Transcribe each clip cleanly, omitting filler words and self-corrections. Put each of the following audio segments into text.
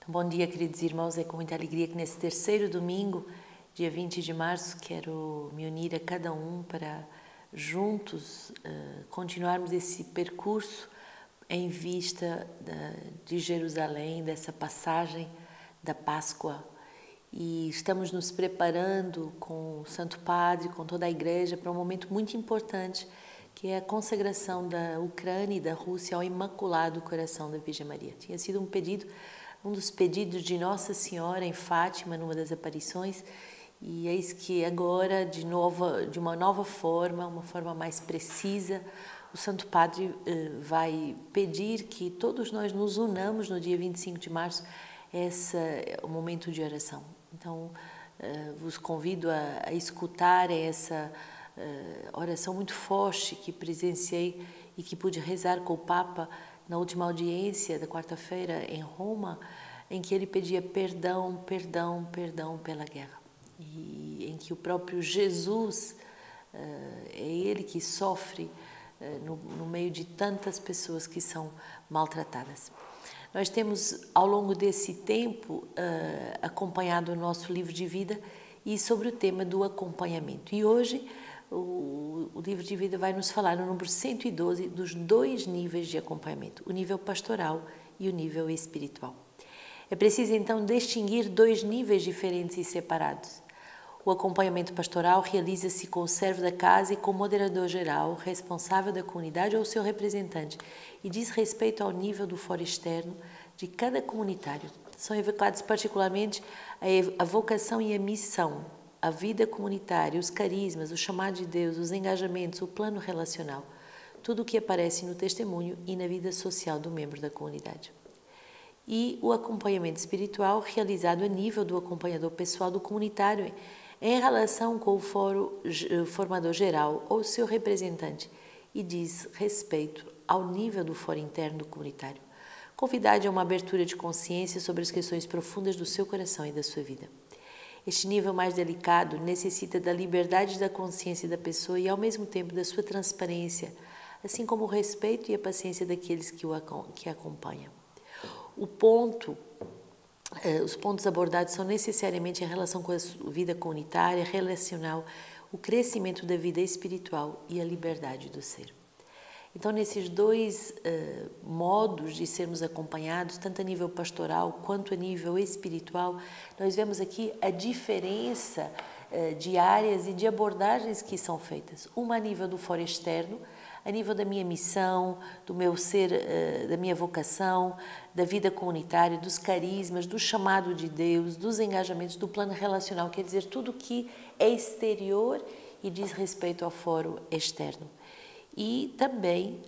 Bom dia, queridos irmãos. É com muita alegria que nesse terceiro domingo, dia 20 de março, quero me unir a cada um para juntos continuarmos esse percurso em vista de Jerusalém, dessa passagem da Páscoa. E estamos nos preparando com o Santo Padre, com toda a Igreja, para um momento muito importante, que é a consagração da Ucrânia e da Rússia ao Imaculado Coração da Virgem Maria. Tinha sido um dos pedidos de Nossa Senhora em Fátima, numa das aparições, e eis que agora, de uma nova forma, uma forma mais precisa, o Santo Padre vai pedir que todos nós nos unamos no dia 25 de março, esse é o momento de oração. Então, vos convido a escutar essa oração muito forte que presenciei e que pude rezar com o Papa na última audiência da quarta-feira em Roma, em que ele pedia perdão, perdão, perdão pela guerra. E em que o próprio Jesus, é ele que sofre no meio de tantas pessoas que são maltratadas. Nós temos, ao longo desse tempo, acompanhado o nosso livro de vida e sobre o tema do acompanhamento. E hoje, o livro de vida vai nos falar, no número 112, dos dois níveis de acompanhamento, o nível pastoral e o nível espiritual. É preciso, então, distinguir dois níveis diferentes e separados. O acompanhamento pastoral realiza-se com o servo da casa e com o moderador geral, responsável da comunidade ou seu representante, e diz respeito ao nível do foro externo de cada comunitário. São evocados particularmente a vocação e a missão, a vida comunitária, os carismas, o chamado de Deus, os engajamentos, o plano relacional, tudo o que aparece no testemunho e na vida social do membro da comunidade. E o acompanhamento espiritual realizado a nível do acompanhador pessoal do comunitário em relação com o foro formador geral ou seu representante e diz respeito ao nível do foro interno do comunitário. Convidade a uma abertura de consciência sobre as questões profundas do seu coração e da sua vida. Este nível mais delicado necessita da liberdade da consciência da pessoa e, ao mesmo tempo, da sua transparência, assim como o respeito e a paciência daqueles que a acompanham. Os pontos abordados são necessariamente a relação com a vida comunitária, relacional, o crescimento da vida espiritual e a liberdade do ser. Então, nesses dois modos de sermos acompanhados, tanto a nível pastoral quanto a nível espiritual, nós vemos aqui a diferença de áreas e de abordagens que são feitas. Uma a nível do foro externo, a nível da minha missão, do meu ser, da minha vocação, da vida comunitária, dos carismas, do chamado de Deus, dos engajamentos, do plano relacional, quer dizer, tudo que é exterior e diz respeito ao foro externo. E também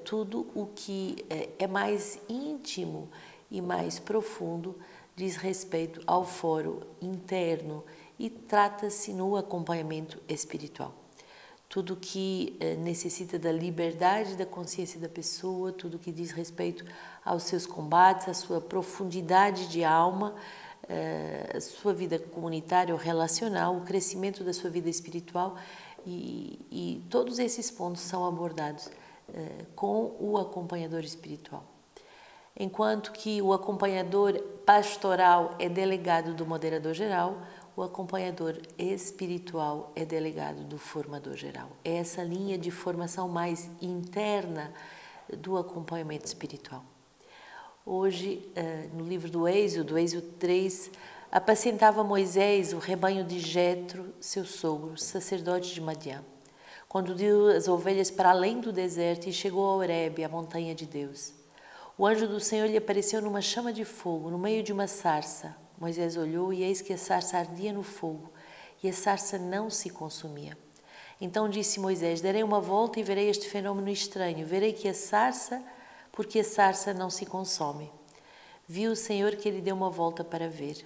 tudo o que é mais íntimo e mais profundo diz respeito ao foro interno e trata-se no acompanhamento espiritual. Tudo que necessita da liberdade da consciência da pessoa, tudo que diz respeito aos seus combates, à sua profundidade de alma, a sua vida comunitária ou relacional, o crescimento da sua vida espiritual, e todos esses pontos são abordados com o acompanhador espiritual. Enquanto que o acompanhador pastoral é delegado do moderador geral, o acompanhador espiritual é delegado do formador geral. É essa linha de formação mais interna do acompanhamento espiritual. Hoje, no livro do Êxodo 3, apacentava Moisés o rebanho de Jetro, seu sogro, sacerdote de Madiã. Conduziu as ovelhas para além do deserto e chegou a Horebe, a montanha de Deus. O anjo do Senhor lhe apareceu numa chama de fogo, no meio de uma sarça. Moisés olhou e eis que a sarça ardia no fogo, e a sarça não se consumia. Então disse Moisés: darei uma volta e verei este fenômeno estranho, verei que a sarça, porque a sarça não se consome. Viu o Senhor que ele deu uma volta para ver.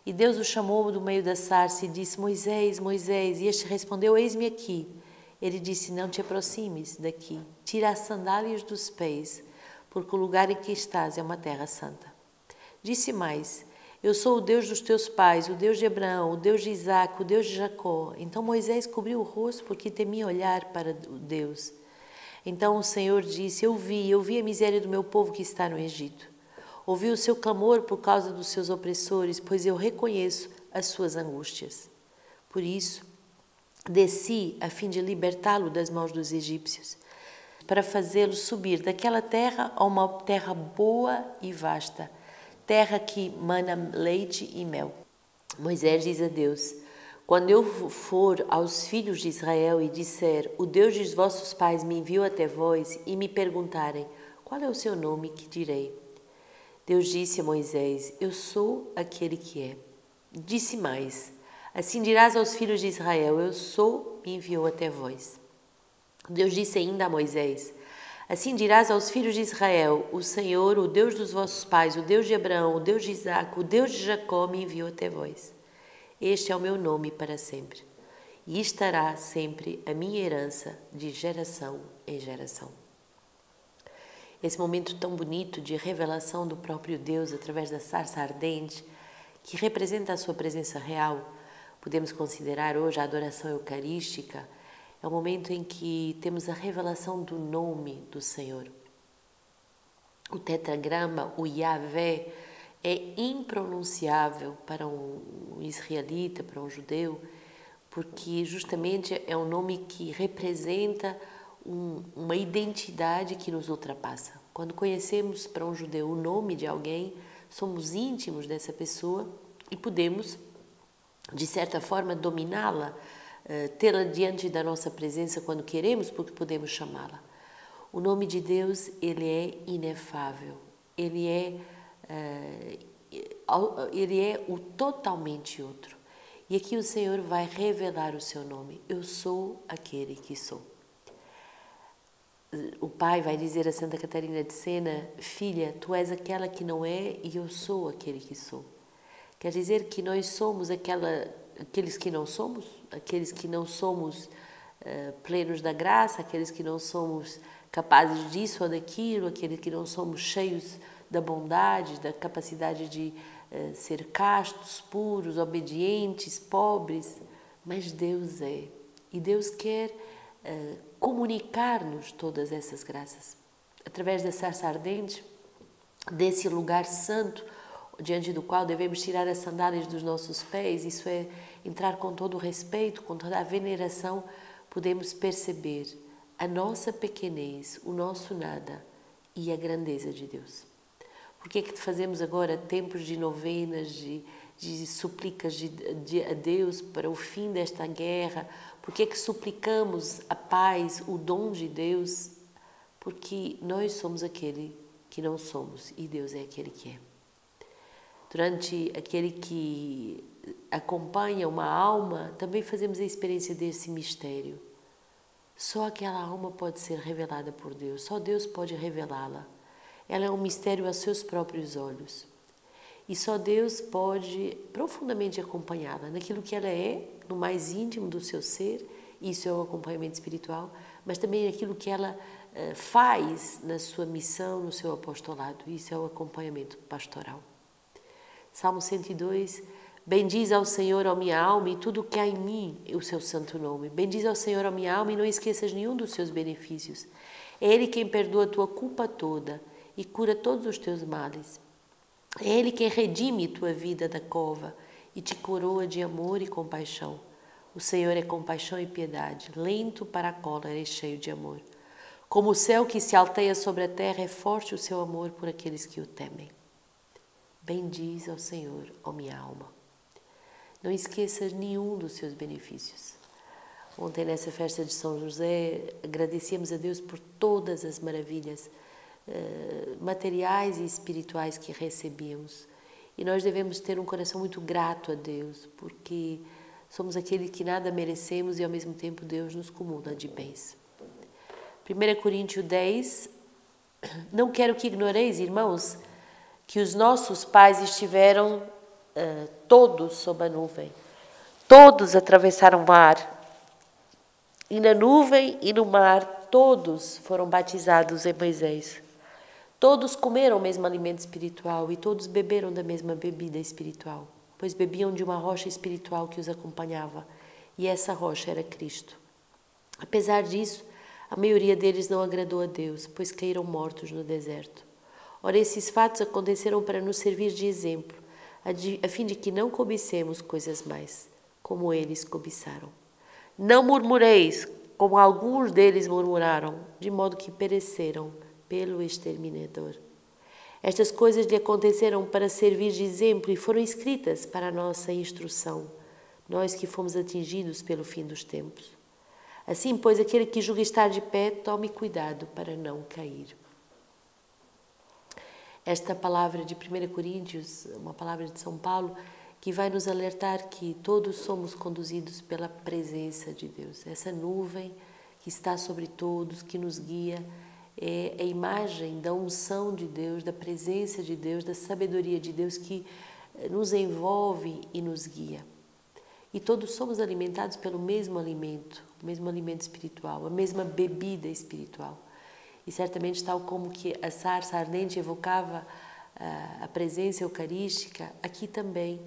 E Deus o chamou do meio da sarça e disse: Moisés, Moisés. E este respondeu: eis-me aqui. Ele disse: não te aproximes daqui, tira as sandálias dos pés, porque o lugar em que estás é uma terra santa. Disse mais: eu sou o Deus dos teus pais, o Deus de Abraão, o Deus de Isaque, o Deus de Jacó. Então Moisés cobriu o rosto porque temia olhar para Deus. Então o Senhor disse: eu vi a miséria do meu povo que está no Egito. Ouvi o seu clamor por causa dos seus opressores, pois eu reconheço as suas angústias. Por isso, desci a fim de libertá-lo das mãos dos egípcios, para fazê-lo subir daquela terra a uma terra boa e vasta, terra que mana leite e mel. Moisés diz a Deus: quando eu for aos filhos de Israel e disser, o Deus dos vossos pais me enviou até vós, e me perguntarem, qual é o seu nome, que direi? Deus disse a Moisés, eu sou aquele que é. Disse mais, assim dirás aos filhos de Israel, eu sou, me enviou até vós. Deus disse ainda a Moisés, assim dirás aos filhos de Israel, o Senhor, o Deus dos vossos pais, o Deus de Abraão, o Deus de Isaque, o Deus de Jacó me enviou até vós. Este é o meu nome para sempre, e estará sempre a minha herança de geração em geração. Esse momento tão bonito de revelação do próprio Deus através da sarça ardente, que representa a sua presença real, podemos considerar hoje a adoração eucarística, é o momento em que temos a revelação do nome do Senhor. O tetragrama, o Yahvé, é impronunciável para um israelita, para um judeu, porque justamente é um nome que representa uma identidade que nos ultrapassa. Quando conhecemos para um judeu o nome de alguém, somos íntimos dessa pessoa e podemos, de certa forma, dominá-la, tê-la diante da nossa presença quando queremos, porque podemos chamá-la. O nome de Deus, ele é inefável, ele é o totalmente outro. E aqui o Senhor vai revelar o seu nome. Eu sou aquele que sou. O pai vai dizer a Santa Catarina de Sena, filha, tu és aquela que não é e eu sou aquele que sou. Quer dizer que nós somos aqueles que não somos, aqueles que não somos plenos da graça, aqueles que não somos capazes disso ou daquilo, aqueles que não somos cheios da bondade, da capacidade de ser castos, puros, obedientes, pobres, mas Deus é. E Deus quer comunicar-nos todas essas graças. Através da sarça ardente, desse lugar santo, diante do qual devemos tirar as sandálias dos nossos pés, isso é, entrar com todo o respeito, com toda a veneração, podemos perceber a nossa pequenez, o nosso nada e a grandeza de Deus. Por que é que fazemos agora tempos de novenas, de súplicas a Deus para o fim desta guerra? Por que é que suplicamos a paz, o dom de Deus? Porque nós somos aquele que não somos e Deus é aquele que é. Durante aquele que acompanha uma alma, também fazemos a experiência desse mistério. Só aquela alma pode ser revelada por Deus, só Deus pode revelá-la. Ela é um mistério aos seus próprios olhos. E só Deus pode profundamente acompanhá-la naquilo que ela é, no mais íntimo do seu ser, isso é o acompanhamento espiritual, mas também naquilo que ela faz na sua missão, no seu apostolado, isso é o acompanhamento pastoral. Salmo 102, bendiz ao Senhor, ó minha alma, e tudo o que há em mim, o seu santo nome. Bendiz ao Senhor, ó minha alma, e não esqueças nenhum dos seus benefícios. É Ele quem perdoa a tua culpa toda e cura todos os teus males. É Ele quem redime tua vida da cova e te coroa de amor e compaixão. O Senhor é compaixão e piedade, lento para a cólera e cheio de amor. Como o céu que se alteia sobre a terra, é forte o seu amor por aqueles que o temem. Bendiz ao Senhor, ó minha alma. Não esqueças nenhum dos seus benefícios. Ontem, nessa festa de São José, agradecíamos a Deus por todas as maravilhas materiais e espirituais que recebíamos. E nós devemos ter um coração muito grato a Deus, porque somos aqueles que nada merecemos e, ao mesmo tempo, Deus nos comuna de bens. 1 Coríntios 10, não quero que ignoreis, irmãos, que os nossos pais estiveram todos sob a nuvem. Todos atravessaram o mar. E na nuvem e no mar, todos foram batizados em Moisés. Todos comeram o mesmo alimento espiritual e todos beberam da mesma bebida espiritual, pois bebiam de uma rocha espiritual que os acompanhava, e essa rocha era Cristo. Apesar disso, a maioria deles não agradou a Deus, pois caíram mortos no deserto. Ora, esses fatos aconteceram para nos servir de exemplo, a fim de que não cobicemos coisas mais, como eles cobiçaram. Não murmureis, como alguns deles murmuraram, de modo que pereceram pelo exterminador. Estas coisas lhe aconteceram para servir de exemplo e foram escritas para a nossa instrução, nós que fomos atingidos pelo fim dos tempos. Assim, pois, aquele que julga estar de pé, tome cuidado para não cair. Esta palavra de 1 Coríntios, uma palavra de São Paulo, que vai nos alertar que todos somos conduzidos pela presença de Deus. Essa nuvem que está sobre todos, que nos guia, é a imagem da unção de Deus, da presença de Deus, da sabedoria de Deus que nos envolve e nos guia. E todos somos alimentados pelo mesmo alimento, o mesmo alimento espiritual, a mesma bebida espiritual. E certamente, tal como que a sarça ardente evocava a presença eucarística, aqui também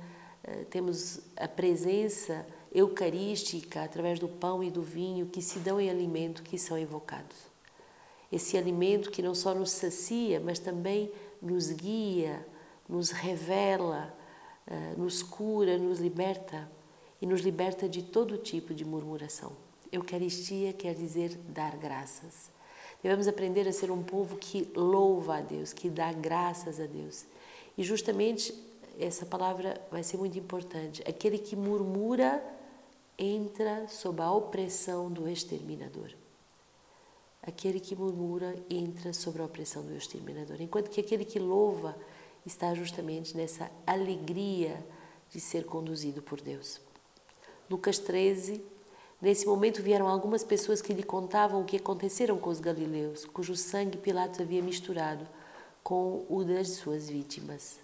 temos a presença eucarística através do pão e do vinho que se dão em alimento, que são evocados. Esse alimento que não só nos sacia, mas também nos guia, nos revela, nos cura, nos liberta e nos liberta de todo tipo de murmuração. Eucaristia quer dizer dar graças. Devemos aprender a ser um povo que louva a Deus, que dá graças a Deus. E justamente essa palavra vai ser muito importante. Aquele que murmura entra sob a opressão do exterminador. Aquele que murmura entra sobre a opressão do exterminador, enquanto que aquele que louva está justamente nessa alegria de ser conduzido por Deus. Lucas 13, nesse momento vieram algumas pessoas que lhe contavam o que aconteceram com os galileus, cujo sangue Pilatos havia misturado com o das suas vítimas.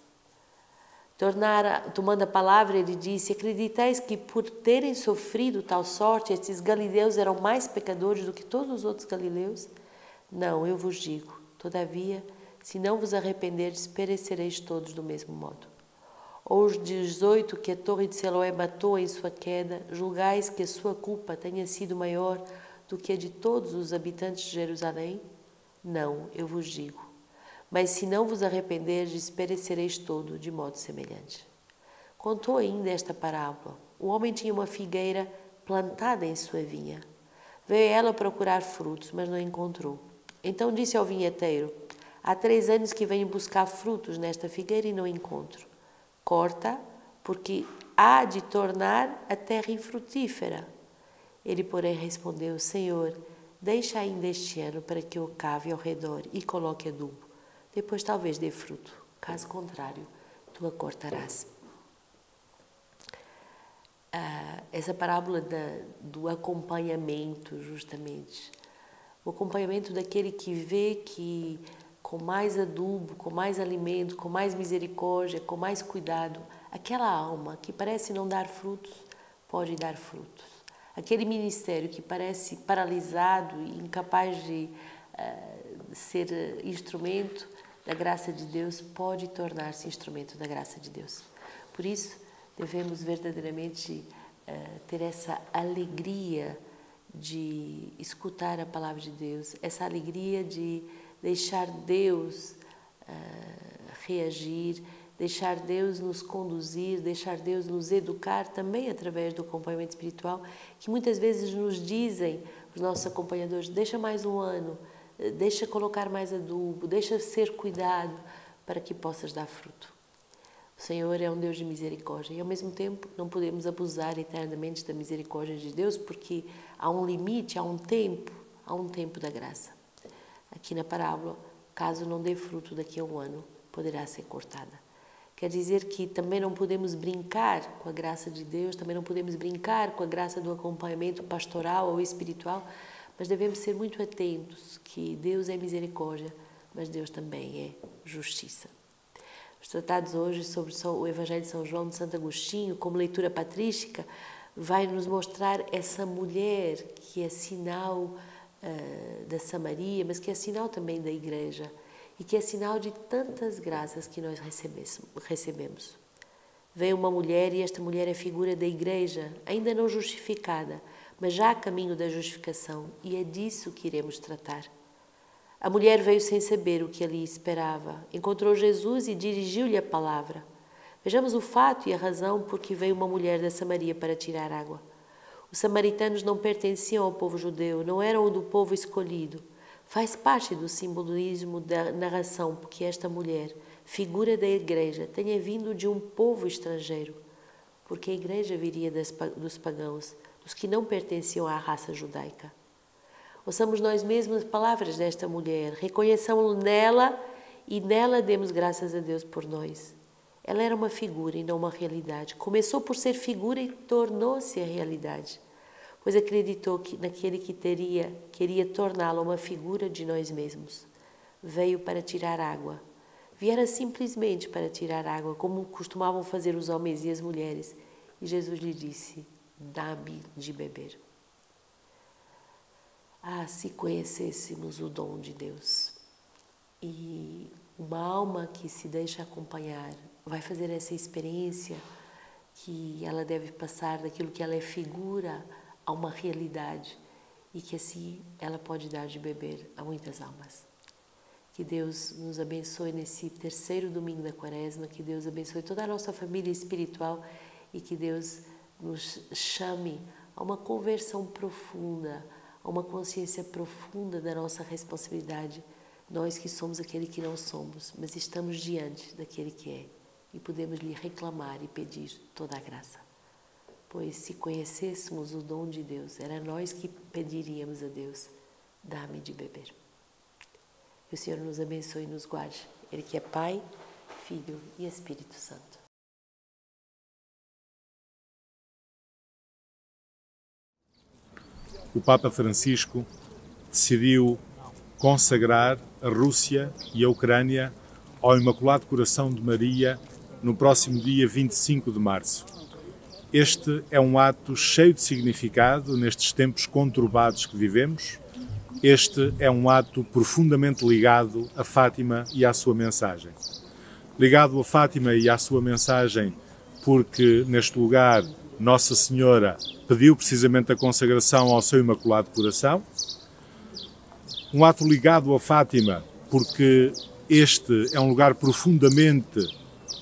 Tomando a palavra, ele disse: acreditais que por terem sofrido tal sorte, estes galileus eram mais pecadores do que todos os outros galileus? Não, eu vos digo, todavia, se não vos arrependerdes, perecereis todos do mesmo modo. Ou os 18 que a torre de Siloé matou em sua queda, julgais que a sua culpa tenha sido maior do que a de todos os habitantes de Jerusalém? Não, eu vos digo. Mas se não vos arrependerdes, perecereis todo de modo semelhante. Contou ainda esta parábola. Um homem tinha uma figueira plantada em sua vinha. Veio ela procurar frutos, mas não encontrou. Então disse ao vinheteiro: há 3 anos que venho buscar frutos nesta figueira e não encontro. Corta, porque há de tornar a terra infrutífera. Ele, porém, respondeu: Senhor, deixa ainda este ano para que eu cave ao redor e coloque adubo. Depois talvez dê fruto, caso contrário, tu a cortarás. Essa parábola do acompanhamento, justamente, o acompanhamento daquele que vê que com mais adubo, com mais alimento, com mais misericórdia, com mais cuidado, aquela alma que parece não dar frutos, pode dar frutos. Aquele ministério que parece paralisado e incapaz de ser instrumento da graça de Deus, pode tornar-se instrumento da graça de Deus. Por isso, devemos verdadeiramente ter essa alegria de escutar a palavra de Deus, essa alegria de deixar Deus reagir, deixar Deus nos conduzir, deixar Deus nos educar também através do acompanhamento espiritual, que muitas vezes nos dizem, os nossos acompanhadores: deixa mais um ano, deixa colocar mais adubo, deixa ser cuidado para que possas dar fruto. O Senhor é um Deus de misericórdia e, ao mesmo tempo, não podemos abusar eternamente da misericórdia de Deus, porque há um limite, há um tempo da graça. Aqui na parábola, caso não dê fruto daqui a um ano, poderá ser cortada. Quer dizer que também não podemos brincar com a graça de Deus, também não podemos brincar com a graça do acompanhamento pastoral ou espiritual, mas devemos ser muito atentos que Deus é misericórdia, mas Deus também é justiça. Os tratados hoje sobre o Evangelho de São João de Santo Agostinho, como leitura patrística, vai nos mostrar essa mulher que é sinal da Samaria, mas que é sinal também da Igreja e que é sinal de tantas graças que nós recebemos. Vem uma mulher e esta mulher é figura da Igreja, ainda não justificada, mas já a caminho da justificação, e é disso que iremos tratar. A mulher veio sem saber o que ali esperava. Encontrou Jesus e dirigiu-lhe a palavra. Vejamos o fato e a razão por que veio uma mulher da Samaria para tirar água. Os samaritanos não pertenciam ao povo judeu, não eram o do povo escolhido. Faz parte do simbolismo da narração porque esta mulher, figura da igreja, tenha vindo de um povo estrangeiro, porque a igreja viria dos pagãos, dos que não pertenciam à raça judaica. Ouçamos nós mesmos as palavras desta mulher, reconheçamos-lo nela e nela demos graças a Deus por nós. Ela era uma figura e não uma realidade. Começou por ser figura e tornou-se a realidade, pois acreditou que naquele que queria torná-la uma figura de nós mesmos. Veio para tirar água. Viera simplesmente para tirar água, como costumavam fazer os homens e as mulheres. E Jesus lhe disse: dá-me de beber. Ah, se conhecêssemos o dom de Deus. E uma alma que se deixa acompanhar vai fazer essa experiência que ela deve passar daquilo que ela é figura a uma realidade e que assim ela pode dar de beber a muitas almas. Que Deus nos abençoe nesse terceiro domingo da Quaresma, que Deus abençoe toda a nossa família espiritual e que Deus nos chame a uma conversão profunda, a uma consciência profunda da nossa responsabilidade, nós que somos aquele que não somos, mas estamos diante daquele que é e podemos lhe reclamar e pedir toda a graça. Pois se conhecêssemos o dom de Deus, era nós que pediríamos a Deus: dá-me de beber. Que o Senhor nos abençoe e nos guarde, Ele que é Pai, Filho e Espírito Santo. O Papa Francisco decidiu consagrar a Rússia e a Ucrânia ao Imaculado Coração de Maria no próximo dia 25 de março. Este é um ato cheio de significado nestes tempos conturbados que vivemos. Este é um ato profundamente ligado a Fátima e à sua mensagem. Ligado a Fátima e à sua mensagem porque neste lugar Nossa Senhora pediu precisamente a consagração ao seu Imaculado Coração. Um ato ligado a Fátima porque este é um lugar profundamente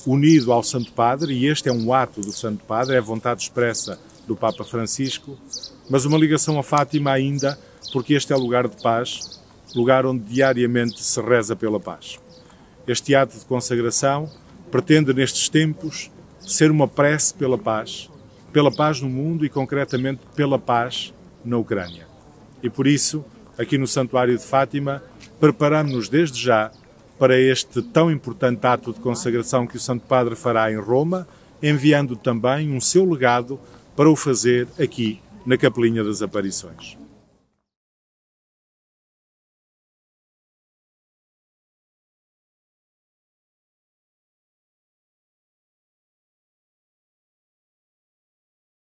unido ao Santo Padre, e este é um ato do Santo Padre, é a vontade expressa do Papa Francisco, mas uma ligação a Fátima ainda, porque este é lugar de paz, lugar onde diariamente se reza pela paz. Este ato de consagração pretende, nestes tempos, ser uma prece pela paz no mundo e, concretamente, pela paz na Ucrânia. E por isso, aqui no Santuário de Fátima, preparamos-nos desde já para este tão importante ato de consagração que o Santo Padre fará em Roma, enviando também um seu legado para o fazer aqui na Capelinha das Aparições.